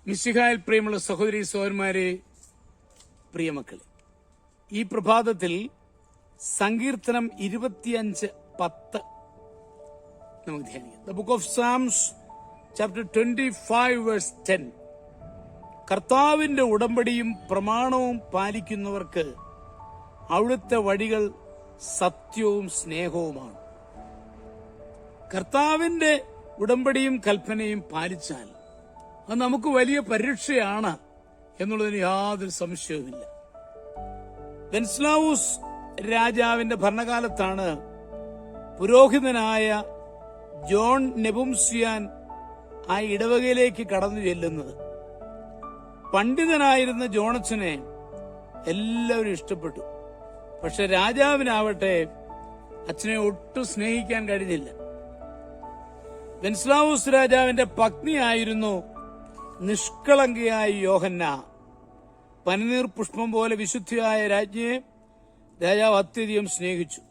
മിശിഹായിൽ പ്രിയമുള്ള സഹോദരി സഹോദരന്മാരെ, പ്രിയമക്കളെ, ഈ പ്രഭാതത്തിൽ സങ്കീർത്തനം 25:10 നമുക്ക് ധ്യാനിക്കാം. The book of Psalms chapter 25:10. കർത്താവിന്റെ ഉടമ്പടിയും പ്രമാണവും പാലിക്കുന്നവർക്ക് അവിടുത്തെ വഴികൾ സത്യവും സ്നേഹവുമാണ്. കർത്താവിന്റെ ഉടമ്പടിയും കൽപ്പനയും പാലിച്ചാൽ അത് നമുക്ക് വലിയ പരീക്ഷയാണ് എന്നുള്ളതിന് യാതൊരു സംശയവുമില്ല. വെൻസ്ലാവൂസ് രാജാവിന്റെ ഭരണകാലത്താണ് പുരോഹിതനായ ജോൺ നെബുംസിയാൻ ആ ഇടവകയിലേക്ക് കടന്നു ചെല്ലുന്നത്. പണ്ഡിതനായിരുന്ന ജോണച്ചനെ എല്ലാവരും ഇഷ്ടപ്പെട്ടു. പക്ഷെ രാജാവിനാവട്ടെ അച്ഛനെ ഒട്ടും സ്നേഹിക്കാൻ കഴിഞ്ഞില്ല. വെൻസ്ലാവൂസ് രാജാവിന്റെ പത്നിയായിരുന്നു നിഷ്കളങ്കയായ യോഹന്ന. പനിനീർ പുഷ്പം പോലെ വിശുദ്ധിയായ രാജ്ഞിയെ രാജാവ് അത്യധികം സ്നേഹിച്ചു.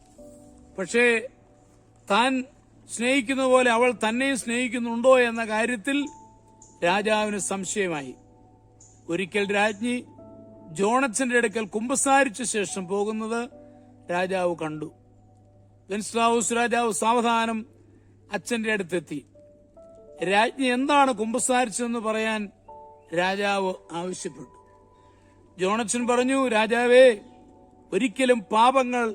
പക്ഷേ താൻ സ്നേഹിക്കുന്ന പോലെ അവൾ തന്നെയും സ്നേഹിക്കുന്നുണ്ടോ എന്ന കാര്യത്തിൽ രാജാവിന് സംശയമായി. ഒരിക്കൽ രാജ്ഞി ജോണച്ചന്റെ അടുക്കൽ കുമ്പസാരിച്ച ശേഷം പോകുന്നത് രാജാവ് കണ്ടു. വെൻസ്ലാവൂസ് രാജാവ് സാവധാനം അച്ഛന്റെ അടുത്തെത്തി. രാജ്ഞി എന്താണ് കുമ്പസാരിച്ചതെന്ന് പറയാൻ രാജാവ് ആവശ്യപ്പെട്ടു. ജോണച്ചൻ പറഞ്ഞു, രാജാവേ, ഒരിക്കലും പാപങ്ങൾ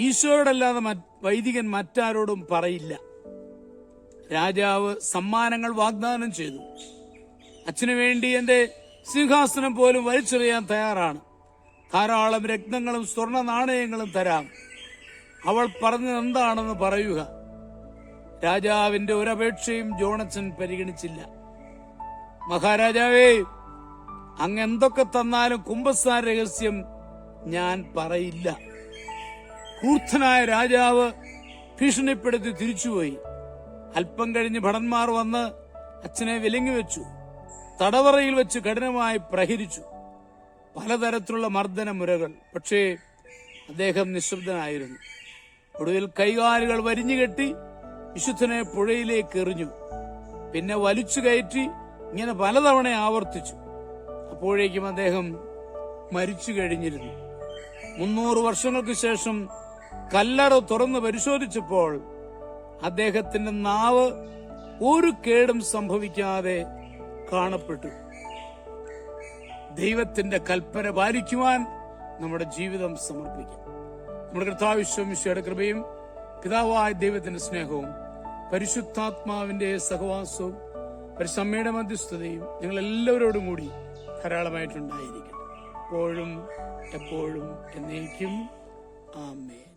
ഈശോയോടല്ലാതെ വൈദികൻ മറ്റാരോടും പറയില്ല. രാജാവ് സമ്മാനങ്ങൾ വാഗ്ദാനം ചെയ്തു. അച്ഛനു വേണ്ടി എന്റെ സിംഹാസനം പോലും വലിച്ചെറിയാൻ തയ്യാറാണ്. ധാരാളം രത്നങ്ങളും സ്വർണ്ണ നാണയങ്ങളും തരാം. അവൾ പറഞ്ഞത് എന്താണെന്ന് പറയുക. രാജാവിന്റെ ഒരപേക്ഷയും ജോണച്ചൻ പരിഗണിച്ചില്ല. മഹാരാജാവേ, അങ്ങ് എന്തൊക്കെ തന്നാലും കുമ്പസാര രഹസ്യം ഞാൻ പറയില്ല. ക്രൂദ്ധനായ രാജാവ് ഭീഷണിപ്പെടുത്തി തിരിച്ചുപോയി. അല്പം കഴിഞ്ഞ് ഭടന്മാർ വന്ന് അച്ഛനെ വിലങ്ങിവെച്ചു. തടവറയിൽ വെച്ച് കഠിനമായി പ്രഹരിച്ചു. പലതരത്തിലുള്ള മർദ്ദന മുറകൾ. പക്ഷേ അദ്ദേഹം നിശബ്ദനായിരുന്നു. ഒടുവിൽ കൈകാലുകൾ വരിഞ്ഞുകെട്ടി വിശുദ്ധനെ പുഴയിലേക്ക് എറിഞ്ഞു. പിന്നെ വലിച്ചു കയറ്റി ഇങ്ങനെ പലതവണ ആവർത്തിച്ചു. അപ്പോഴേക്കും അദ്ദേഹം മരിച്ചു കഴിഞ്ഞിരുന്നു. 300 വർഷങ്ങൾക്ക് ശേഷം കല്ലറ തുറന്ന് പരിശോധിച്ചപ്പോൾ അദ്ദേഹത്തിന്റെ നാവ് ഒരു കേടും സംഭവിക്കാതെ കാണപ്പെട്ടു. ദൈവത്തിന്റെ കൽപ്പന പാലിക്കുവാൻ നമ്മുടെ ജീവിതം സമർപ്പിക്കാം. നമ്മുടെ കർത്താവ് ഈശോയുടെ കൃപയും പിതാവായ ദൈവത്തിന്റെ സ്നേഹവും പരിശുദ്ധാത്മാവിന്റെ സഹവാസവും പരിസമ്മയുടെ മധ്യസ്ഥതയും നിങ്ങൾ എല്ലാവരോടും കൂടി ധാരാളമായിട്ടുണ്ടായിരിക്കും, എപ്പോഴും എപ്പോഴും എന്നേക്കും. ആമേൻ.